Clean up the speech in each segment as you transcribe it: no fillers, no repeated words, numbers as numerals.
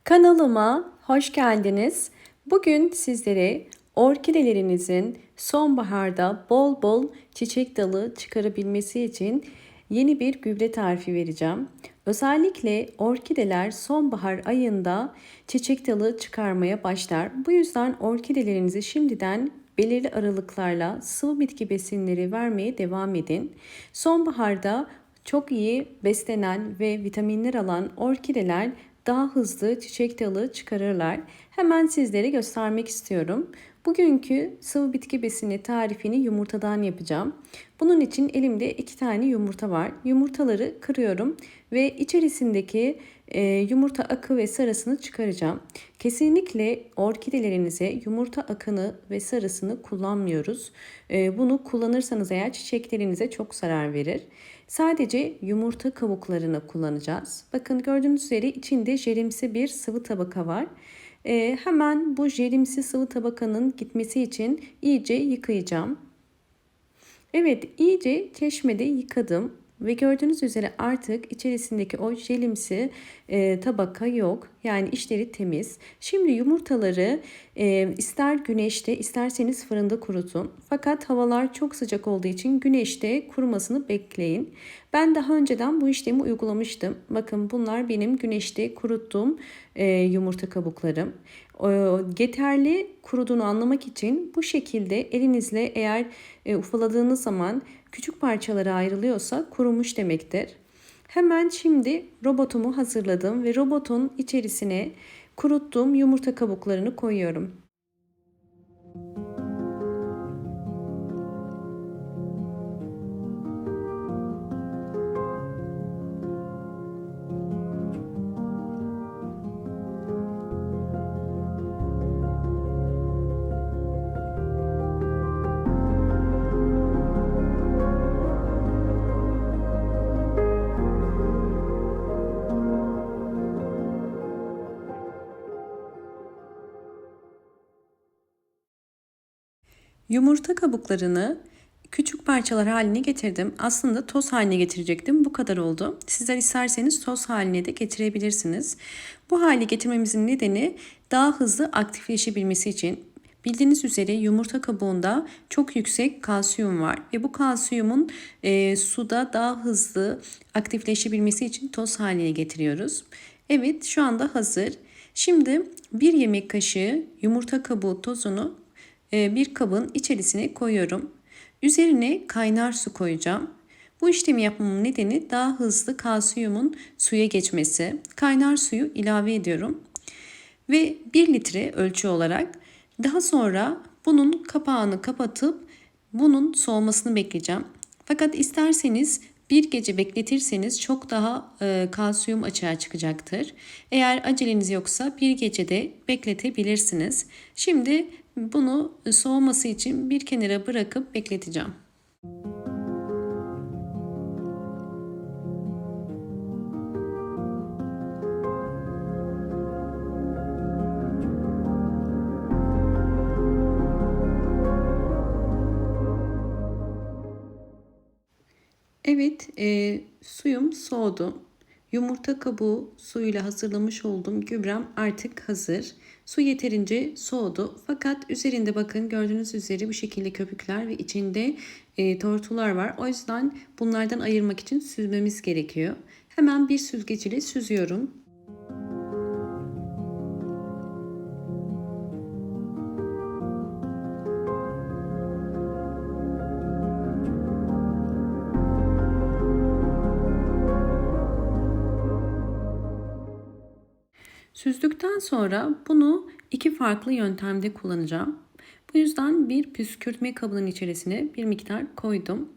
Kanalıma hoş geldiniz. Bugün sizlere orkidelerinizin sonbaharda bol bol çiçek dalı çıkarabilmesi için yeni bir gübre tarifi vereceğim. Özellikle orkideler sonbahar ayında çiçek dalı çıkarmaya başlar. Bu yüzden orkidelerinizi şimdiden belirli aralıklarla sıvı bitki besinleri vermeye devam edin. Sonbaharda çok iyi beslenen ve vitaminler alan orkideler daha hızlı çiçek dalı çıkarırlar. Hemen sizlere göstermek istiyorum. Bugünkü sıvı bitki besini tarifini yumurtadan yapacağım. Bunun için elimde 2 tane yumurta var. Yumurtaları kırıyorum ve içerisindeki yumurta akı ve sarısını çıkaracağım. Kesinlikle orkidelerinize yumurta akını ve sarısını kullanmıyoruz. Bunu kullanırsanız eğer çiçeklerinize çok zarar verir. Sadece yumurta kabuklarını kullanacağız. Bakın gördüğünüz üzere içinde jelimsi bir sıvı tabaka var. Hemen bu jelimsi sıvı tabakanın gitmesi için iyice yıkayacağım. Evet, iyice çeşmede yıkadım ve gördüğünüz üzere artık içerisindeki o jelimsi tabaka yok. Yani içleri temiz. Şimdi yumurtaları ister güneşte isterseniz fırında kurutun. Fakat havalar çok sıcak olduğu için güneşte kurumasını bekleyin. Ben daha önceden bu işlemi uygulamıştım. Bakın bunlar benim güneşte kuruttuğum yumurta kabuklarım. Yeterli kuruduğunu anlamak için bu şekilde elinizle eğer ufaladığınız zaman küçük parçalara ayrılıyorsa kurumuş demektir. Hemen şimdi robotumu hazırladım ve robotun içerisine kuruttuğum yumurta kabuklarını koyuyorum. Yumurta kabuklarını küçük parçalar haline getirdim. Aslında toz haline getirecektim. Bu kadar oldu. Sizler isterseniz toz haline de getirebilirsiniz. Bu hale getirmemizin nedeni daha hızlı aktifleşebilmesi için. Bildiğiniz üzere yumurta kabuğunda çok yüksek kalsiyum var ve bu kalsiyumun suda daha hızlı aktifleşebilmesi için toz haline getiriyoruz. Evet, şu anda hazır. Şimdi 1 yemek kaşığı yumurta kabuğu tozunu bir kabın içerisine koyuyorum. Üzerine kaynar su koyacağım. Bu işlemi yapmamın nedeni daha hızlı kalsiyumun suya geçmesi. Kaynar suyu ilave ediyorum. Ve 1 litre ölçü olarak daha sonra bunun kapağını kapatıp bunun soğumasını bekleyeceğim. Fakat isterseniz bir gece bekletirseniz çok daha kalsiyum açığa çıkacaktır. Eğer aceleniz yoksa bir gecede bekletebilirsiniz. Şimdi bunu soğuması için bir kenara bırakıp bekleteceğim. Evet, suyum soğudu. Yumurta kabuğu suyuyla hazırlamış olduğum gübrem artık hazır. Su yeterince soğudu. Fakat üzerinde bakın gördüğünüz üzere bu şekilde köpükler ve içinde tortular var. O yüzden bunlardan ayırmak için süzmemiz gerekiyor. Hemen bir süzgeç ile süzüyorum. Süzdükten sonra bunu 2 farklı yöntemde kullanacağım. Bu yüzden bir püskürtme kabının içerisine bir miktar koydum.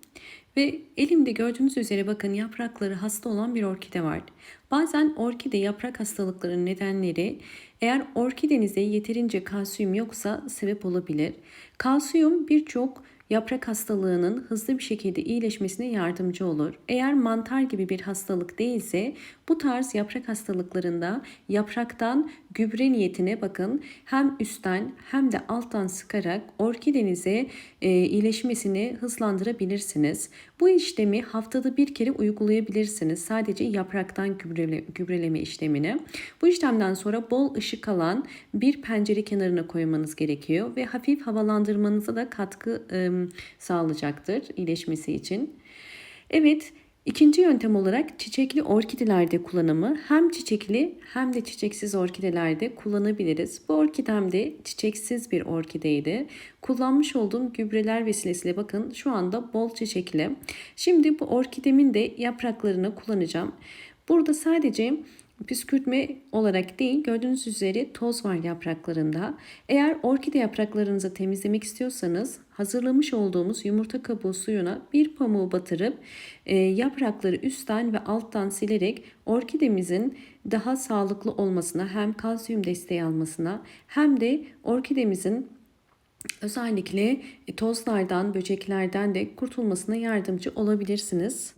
Ve elimde gördüğünüz üzere bakın yaprakları hasta olan bir orkide var. Bazen orkide yaprak hastalıklarının nedenleri eğer orkidenizde yeterince kalsiyum yoksa sebep olabilir. Kalsiyum birçok yaprak hastalığının hızlı bir şekilde iyileşmesine yardımcı olur. Eğer mantar gibi bir hastalık değilse bu tarz yaprak hastalıklarında yapraktan gübre niyetine bakın hem üstten hem de alttan sıkarak orkidenize iyileşmesini hızlandırabilirsiniz. Bu işlemi haftada bir kere uygulayabilirsiniz. Sadece yapraktan gübreleme işlemini. Bu işlemden sonra bol ışık alan bir pencere kenarına koymanız gerekiyor ve hafif havalandırmanıza da katkı sağlayacaktır iyileşmesi için. Evet, ikinci yöntem olarak çiçekli orkidelerde kullanımı hem çiçekli hem de çiçeksiz orkidelerde kullanabiliriz. Bu orkidem de çiçeksiz bir orkideydi. Kullanmış olduğum gübreler vesilesiyle bakın şu anda bol çiçekli. Şimdi bu orkidemin de yapraklarını kullanacağım. Burada sadece püskürtme olarak değil, gördüğünüz üzere toz var yapraklarında. Eğer orkide yapraklarınızı temizlemek istiyorsanız hazırlamış olduğumuz yumurta kabuğu suyuna bir pamuğu batırıp yaprakları üstten ve alttan silerek orkidemizin daha sağlıklı olmasına, hem kalsiyum desteği almasına hem de orkidemizin özellikle tozlardan, böceklerden de kurtulmasına yardımcı olabilirsiniz.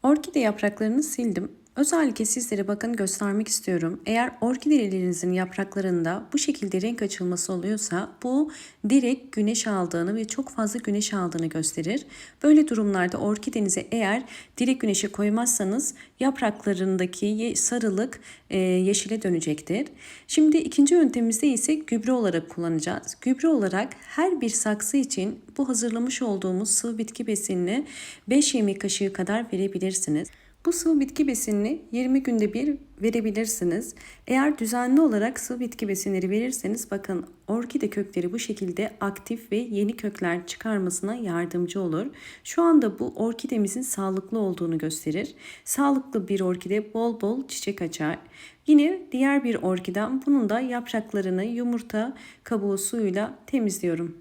Orkide yapraklarını sildim. Özellikle sizlere bakın göstermek istiyorum. Eğer orkidelerinizin yapraklarında bu şekilde renk açılması oluyorsa bu direkt güneş aldığını ve çok fazla güneş aldığını gösterir. Böyle durumlarda orkidenize eğer direkt güneşe koymazsanız yapraklarındaki sarılık yeşile dönecektir. Şimdi ikinci yöntemimizde ise gübre olarak kullanacağız. Gübre olarak her bir saksı için bu hazırlamış olduğumuz sıvı bitki besinini 5 yemek kaşığı kadar verebilirsiniz. Bu sıvı bitki besinini 20 günde bir verebilirsiniz. Eğer düzenli olarak sıvı bitki besinleri verirseniz bakın orkide kökleri bu şekilde aktif ve yeni kökler çıkarmasına yardımcı olur. Şu anda bu orkidemizin sağlıklı olduğunu gösterir. Sağlıklı bir orkide bol bol çiçek açar. Yine diğer bir orkidem, bunun da yapraklarını yumurta kabuğu suyuyla temizliyorum.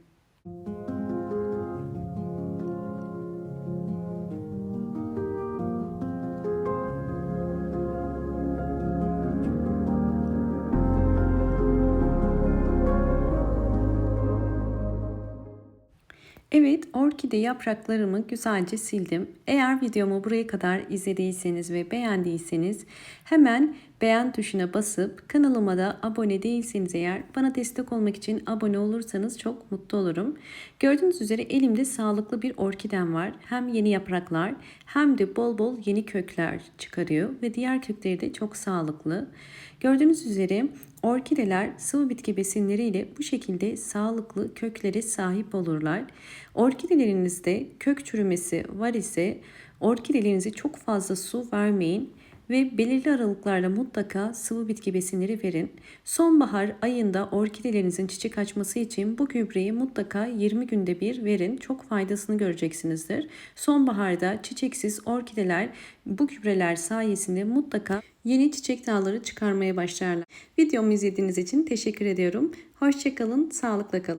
Evet, orkide yapraklarımı güzelce sildim. Eğer videomu buraya kadar izlediyseniz ve beğendiyseniz hemen beğen tuşuna basıp kanalıma da abone değilseniz eğer bana destek olmak için abone olursanız çok mutlu olurum. Gördüğünüz üzere elimde sağlıklı bir orkidem var. Hem yeni yapraklar hem de bol bol yeni kökler çıkarıyor ve diğer kökleri de çok sağlıklı. Gördüğünüz üzere orkideler sıvı bitki besinleriyle bu şekilde sağlıklı köklere sahip olurlar. Orkidelerinizde kök çürümesi var ise orkidelerinize çok fazla su vermeyin ve belirli aralıklarla mutlaka sıvı bitki besinleri verin. Sonbahar ayında orkidelerinizin çiçek açması için bu gübreyi mutlaka 20 günde bir verin. Çok faydasını göreceksinizdir. Sonbaharda çiçeksiz orkideler bu gübreler sayesinde mutlaka yeni çiçek dalları çıkarmaya başlarlar. Videomu izlediğiniz için teşekkür ediyorum. Hoşça kalın, sağlıkla kalın.